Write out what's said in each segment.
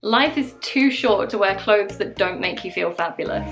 Life is too short to wear clothes that don't make you feel fabulous.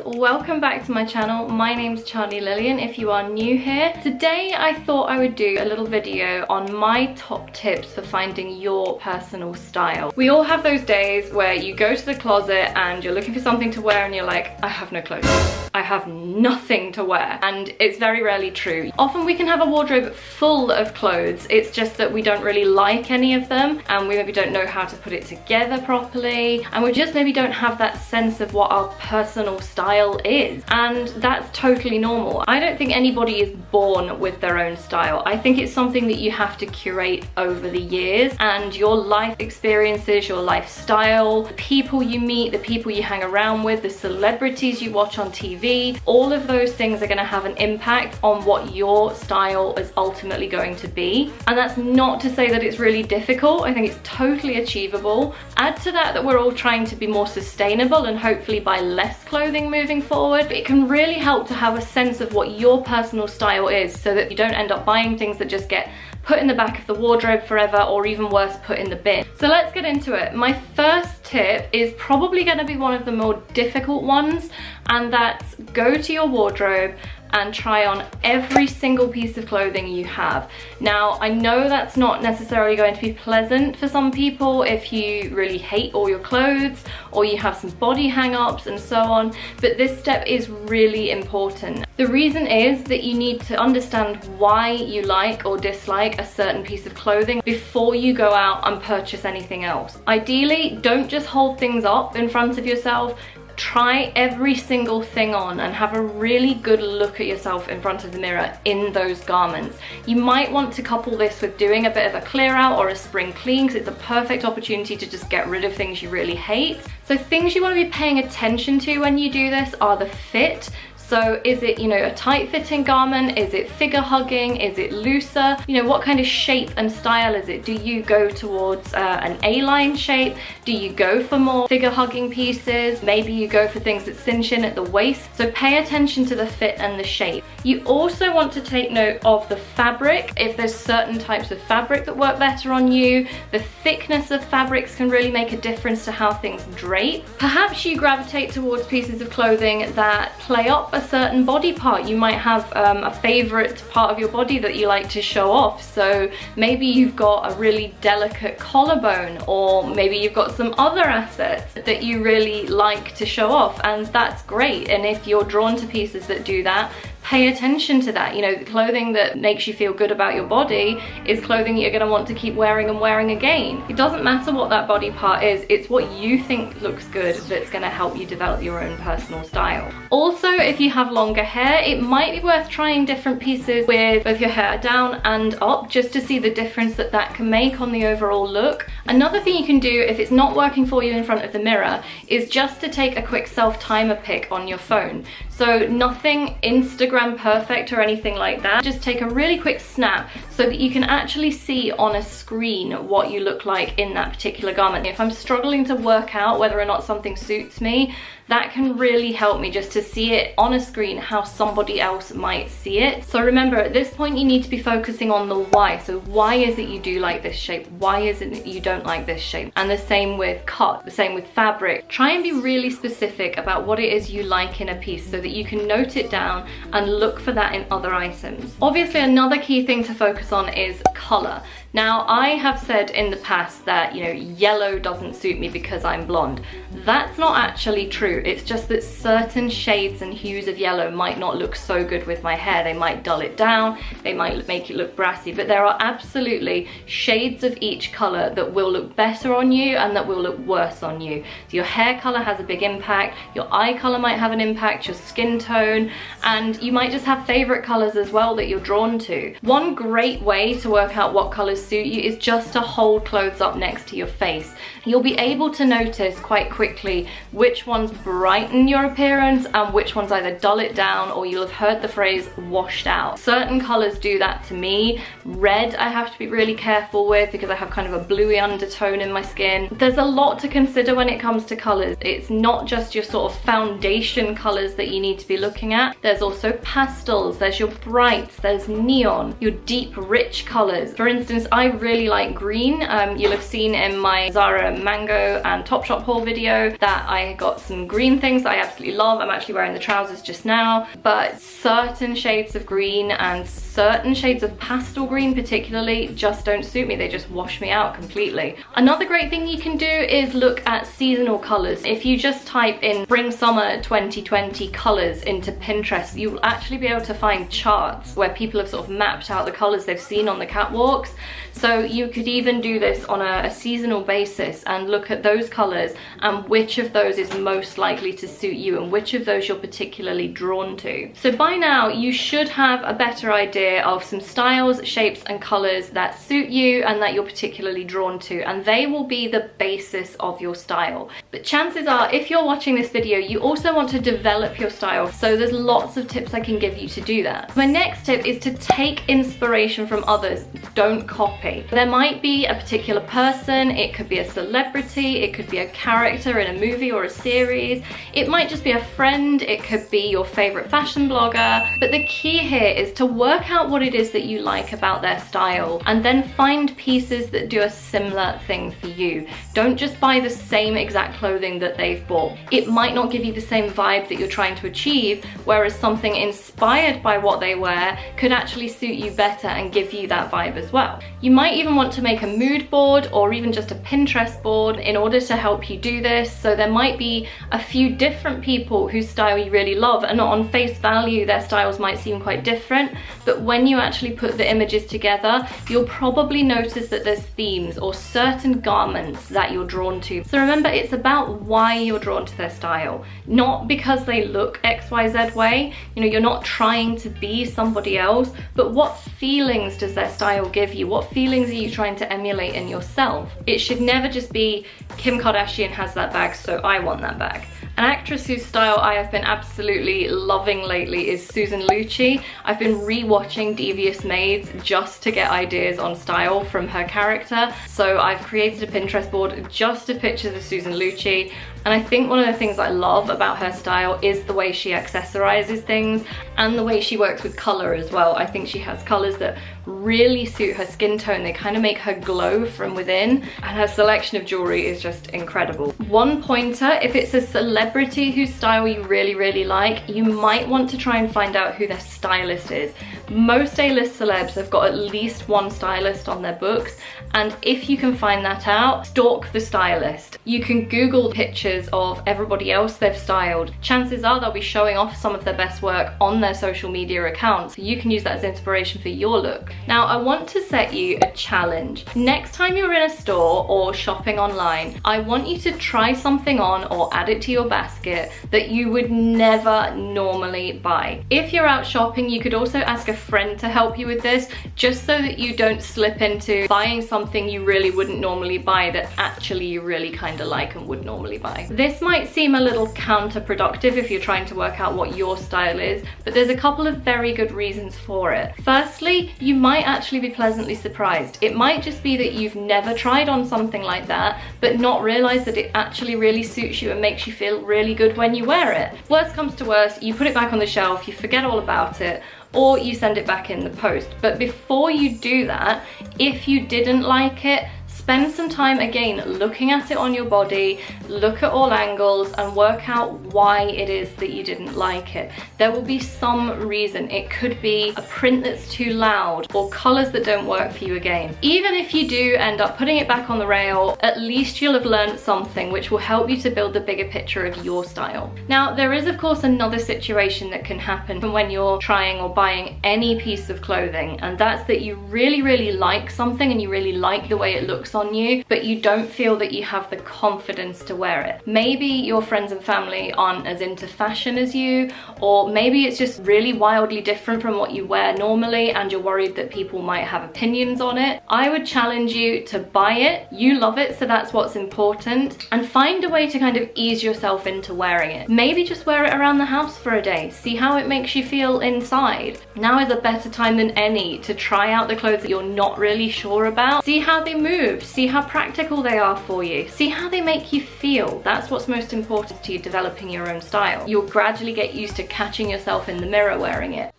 Welcome back to my channel. My name's Charlie Lillian if you are new here. Today I thought I would do a little video on my top tips for finding your personal style. We all have those days where you go to the closet and you're looking for something to wear and you're like, I have no clothes. I have nothing to wear. And it's very rarely true. Often we can have a wardrobe full of clothes. It's just that we don't really like any of them and we maybe don't know how to put it together properly. And we just maybe don't have that sense of what our personal style is, and that's totally normal. I don't think anybody is born with their own style. I think it's something that you have to curate over the years, and your life experiences, your lifestyle, the people you meet, the people you hang around with, the celebrities you watch on TV, all of those things are going to have an impact on what your style is ultimately going to be. And that's not to say that it's really difficult. I think it's totally achievable. Add to that we're all trying to be more sustainable and hopefully buy less clothing moving forward. It can really help to have a sense of what your personal style is so that you don't end up buying things that just get put in the back of the wardrobe forever, or even worse, put in the bin. So let's get into it. My first tip is probably going to be one of the more difficult ones, and that's go to your wardrobe and try on every single piece of clothing you have. Now, I know that's not necessarily going to be pleasant for some people if you really hate all your clothes or you have some body hang-ups and so on, but this step is really important. The reason is that you need to understand why you like or dislike a certain piece of clothing before you go out and purchase anything else. Ideally, don't just hold things up in front of yourself. Try every single thing on and have a really good look at yourself in front of the mirror in those garments. You might want to couple this with doing a bit of a clear out or a spring clean, because it's a perfect opportunity to just get rid of things you really hate. So things you want to be paying attention to when you do this are the fit. So is it, a tight fitting garment? Is it figure hugging? Is it looser? What kind of shape and style is it? Do you go towards an A-line shape? Do you go for more figure hugging pieces? Maybe you go for things that cinch in at the waist. So pay attention to the fit and the shape. You also want to take note of the fabric. If there's certain types of fabric that work better on you, the thickness of fabrics can really make a difference to how things drape. Perhaps you gravitate towards pieces of clothing that play up a certain body part. You might have a favorite part of your body that you like to show off. So maybe you've got a really delicate collarbone, or maybe you've got some other assets that you really like to show off, and that's great. And if you're drawn to pieces that do that, pay attention to that. The clothing that makes you feel good about your body is clothing you're going to want to keep wearing and wearing again. It doesn't matter what that body part is, it's what you think looks good that's going to help you develop your own personal style. Also, if you have longer hair, it might be worth trying different pieces with both your hair down and up, just to see the difference that can make on the overall look. Another thing you can do if it's not working for you in front of the mirror is just to take a quick self-timer pic on your phone. So nothing Instagram perfect or anything like that. Just take a really quick snap so that you can actually see on a screen what you look like in that particular garment. If I'm struggling to work out whether or not something suits me, that can really help me just to see it on a screen how somebody else might see it. So remember, at this point you need to be focusing on the why. So why is it you do like this shape? Why is it that you don't like this shape? And the same with cut, the same with fabric. Try and be really specific about what it is you like in a piece so that you can note it down and look for that in other items. Obviously, another key thing to focus on is color. Now, I have said in the past that, yellow doesn't suit me because I'm blonde. That's not actually true. It's just that certain shades and hues of yellow might not look so good with my hair. They might dull it down, they might make it look brassy, but there are absolutely shades of each color that will look better on you and that will look worse on you. So your hair color has a big impact, your eye color might have an impact, your skin tone, and you might just have favorite colors as well that you're drawn to. One great way to work out what colors suit you is just to hold clothes up next to your face. You'll be able to notice quite quickly which ones brighten your appearance and which ones either dull it down, or you'll have heard the phrase washed out. Certain colors do that to me. Red I have to be really careful with because I have kind of a bluey undertone in my skin. There's a lot to consider when it comes to colors. It's not just your sort of foundation colors that you need to be looking at. There's also pastels, there's your brights, there's neon, your deep rich colors. For instance, I really like green. You'll have seen in my Zara Mango and Topshop haul video that I got some green things that I absolutely love. I'm actually wearing the trousers just now, but certain shades of green and certain shades of pastel green particularly just don't suit me. They just wash me out completely. Another great thing you can do is look at seasonal colors. If you just type in spring summer 2020 colors into Pinterest, you'll actually be able to find charts where people have sort of mapped out the colors they've seen on the catwalks. So you could even do this on a seasonal basis and look at those colors and which of those is most likely to suit you and which of those you're particularly drawn to. So by now you should have a better idea of some styles, shapes and colors that suit you and that you're particularly drawn to, and they will be the basis of your style. But chances are, if you're watching this video, you also want to develop your style, so there's lots of tips I can give you to do that. My next tip is to take inspiration from others, don't copy. There might be a particular person, it could be a celebrity, it could be a character in a movie or a series, it might just be a friend, it could be your favorite fashion blogger, but the key here is to work out what it is that you like about their style and then find pieces that do a similar thing for you. Don't just buy the same exact clothing that they've bought. It might not give you the same vibe that you're trying to achieve, whereas something inspired by what they wear could actually suit you better and give you that vibe as well. You might even want to make a mood board or even just a Pinterest board in order to help you do this. So there might be a few different people whose style you really love, and on face value their styles might seem quite different, but when you actually put the images together, you'll probably notice that there's themes or certain garments that you're drawn to. So remember, it's about why you're drawn to their style, not because they look XYZ way. You know, you're not trying to be somebody else, but what feelings does their style give you? What feelings are you trying to emulate in yourself? It should never just be Kim Kardashian has that bag, so I want that bag. An actress whose style I have been absolutely loving lately is Susan Lucci. I've been re-watching Devious Maids just to get ideas on style from her character. So I've created a Pinterest board just of pictures of Susan Lucci. And I think one of the things I love about her style is the way she accessorizes things and the way she works with color as well. I think she has colors that really suit her skin tone. They kind of make her glow from within, and her selection of jewelry is just incredible. One pointer, if it's a celebrity whose style you really like, you might want to try and find out who their stylist is. Most A-list celebs have got at least one stylist on their books, and if you can find that out, stalk the stylist. You can Google pictures of everybody else they've styled. Chances are they'll be showing off some of their best work on their social media accounts, so you can use that as inspiration for your look. Now, I want to set you a challenge. Next time you're in a store or shopping online, I want you to try something on or add it to your basket that you would never normally buy. If you're out shopping, you could also ask a friend to help you with this, just so that you don't slip into buying something you really wouldn't normally buy that actually you really kind of like and would normally buy. This might seem a little counterproductive if you're trying to work out what your style is, but there's a couple of very good reasons for it. Firstly, you might actually be pleasantly surprised. It might just be that you've never tried on something like that, but not realize that it actually really suits you and makes you feel really good when you wear it. Worst comes to worst, you put it back on the shelf, you forget all about it, or you send it back in the post. But before you do that, if you didn't like it, spend some time again looking at it on your body, look at all angles and work out why it is that you didn't like it. There will be some reason. It could be a print that's too loud or colors that don't work for you again. Even if you do end up putting it back on the rail, at least you'll have learned something which will help you to build the bigger picture of your style. Now, there is of course another situation that can happen when you're trying or buying any piece of clothing, and that's that you really like something and you really like the way it looks on you, but you don't feel that you have the confidence to wear it. Maybe your friends and family aren't as into fashion as you, or maybe it's just really wildly different from what you wear normally and you're worried that people might have opinions on it. I would challenge you to buy it. You love it, so that's what's important, and find a way to kind of ease yourself into wearing it. Maybe just wear it around the house for a day. See how it makes you feel inside. Now is a better time than any to try out the clothes that you're not really sure about. See how they move. See how practical they are for you. See how they make you feel. That's what's most important to you developing your own style. You'll gradually get used to catching yourself in the mirror wearing it.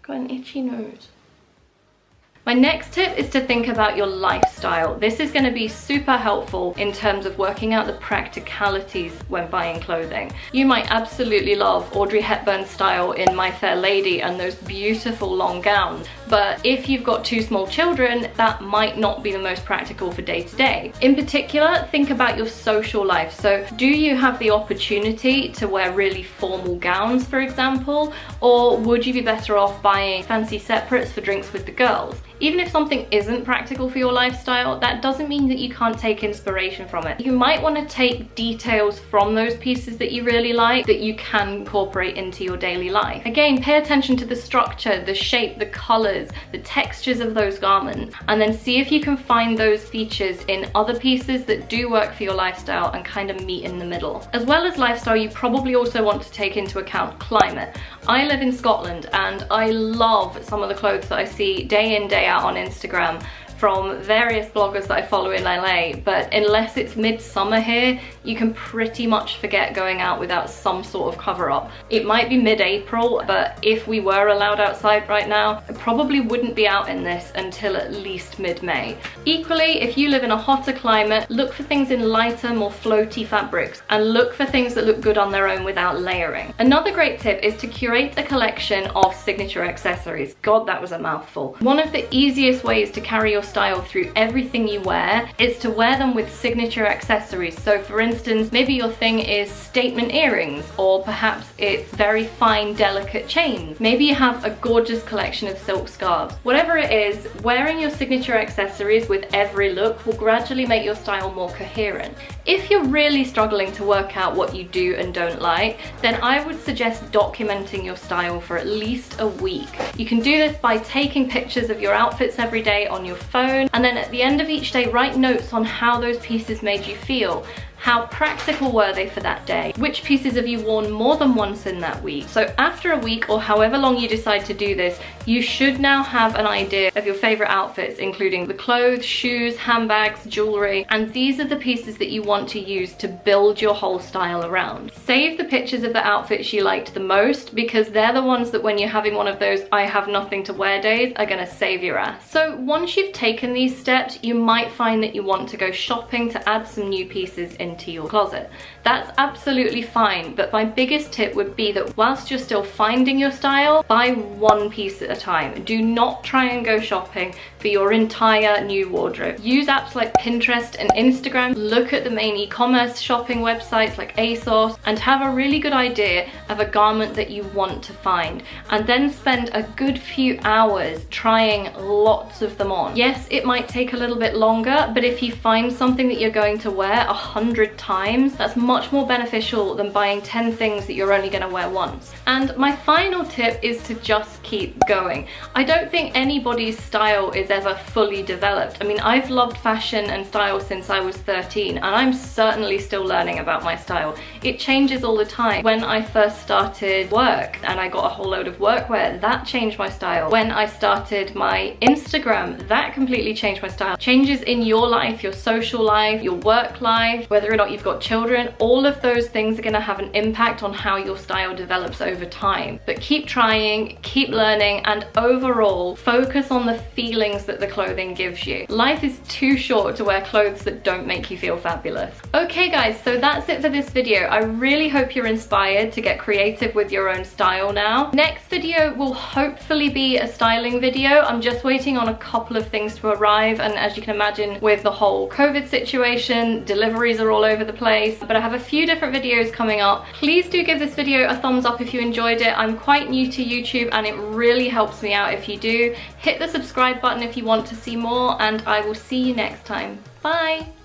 Got an itchy nose. My next tip is to think about your lifestyle. This is going to be super helpful in terms of working out the practicalities when buying clothing. You might absolutely love Audrey Hepburn's style in My Fair Lady and those beautiful long gowns, but if you've got 2 small children, that might not be the most practical for day to day. In particular, think about your social life. So do you have the opportunity to wear really formal gowns, for example, or would you be better off buying fancy separates for drinks with the girls? Even if something isn't practical for your lifestyle, that doesn't mean that you can't take inspiration from it. You might want to take details from those pieces that you really like that you can incorporate into your daily life. Again, pay attention to the structure, the shape, the colors, the textures of those garments, and then see if you can find those features in other pieces that do work for your lifestyle and kind of meet in the middle. As well as lifestyle, you probably also want to take into account climate. I live in Scotland and I love some of the clothes that I see day in, day out on Instagram from various bloggers that I follow in LA, but unless it's midsummer here, you can pretty much forget going out without some sort of cover up. It might be mid-April, but if we were allowed outside right now, I probably wouldn't be out in this until at least mid-May. Equally, if you live in a hotter climate, look for things in lighter, more floaty fabrics, and look for things that look good on their own without layering. Another great tip is to curate a collection of signature accessories. God, that was a mouthful. One of the easiest ways to carry your style through everything you wear is to wear them with signature accessories. So for instance, maybe your thing is statement earrings, or perhaps it's very fine, delicate chains. Maybe you have a gorgeous collection of silk scarves. Whatever it is, wearing your signature accessories with every look will gradually make your style more coherent. If you're really struggling to work out what you do and don't like, then I would suggest documenting your style for at least a week. You can do this by taking pictures of your outfits every day on your phone, and then at the end of each day write notes on how those pieces made you feel. How practical were they for that day? Which pieces have you worn more than once in that week? So after a week or however long you decide to do this, you should now have an idea of your favorite outfits, including the clothes, shoes, handbags, jewelry, and these are the pieces that you want to use to build your whole style around. Save the pictures of the outfits you liked the most, because they're the ones that when you're having one of those I have nothing to wear days are gonna save your ass. So once you've taken these steps, you might find that you want to go shopping to add some new pieces into your closet. That's absolutely fine, but my biggest tip would be that whilst you're still finding your style, buy one piece at a time. Do not try and go shopping for your entire new wardrobe. Use apps like Pinterest and Instagram, look at the main e-commerce shopping websites like ASOS, and have a really good idea of a garment that you want to find, and then spend a good few hours trying lots of them on. Yes, it might take a little bit longer, but if you find something that you're going to wear 100 times, that's much more beneficial than buying 10 things that you're only going to wear once. And my final tip is to just keep going. I don't think anybody's style is ever fully developed. I mean, I've loved fashion and style since I was 13, and I'm certainly still learning about my style. It changes all the time. When I first started work and I got a whole load of workwear, that changed my style. When I started my Instagram, that completely changed my style. Changes in your life, your social life, your work life, whether or not you've got children, all of those things are going to have an impact on how your style develops over time. But keep trying, keep learning, and overall focus on the feelings that the clothing gives you. Life is too short to wear clothes that don't make you feel fabulous. Okay guys, so that's it for this video. I really hope you're inspired to get creative with your own style now. Next video will hopefully be a styling video. I'm just waiting on a couple of things to arrive, and as you can imagine with the whole COVID situation, deliveries are all over the place, but I have a few different videos coming up. Please do give this video a thumbs up if you enjoyed it. I'm quite new to YouTube and it really helps me out if you do. Hit the subscribe button if you want to see more, and I will see you next time. Bye!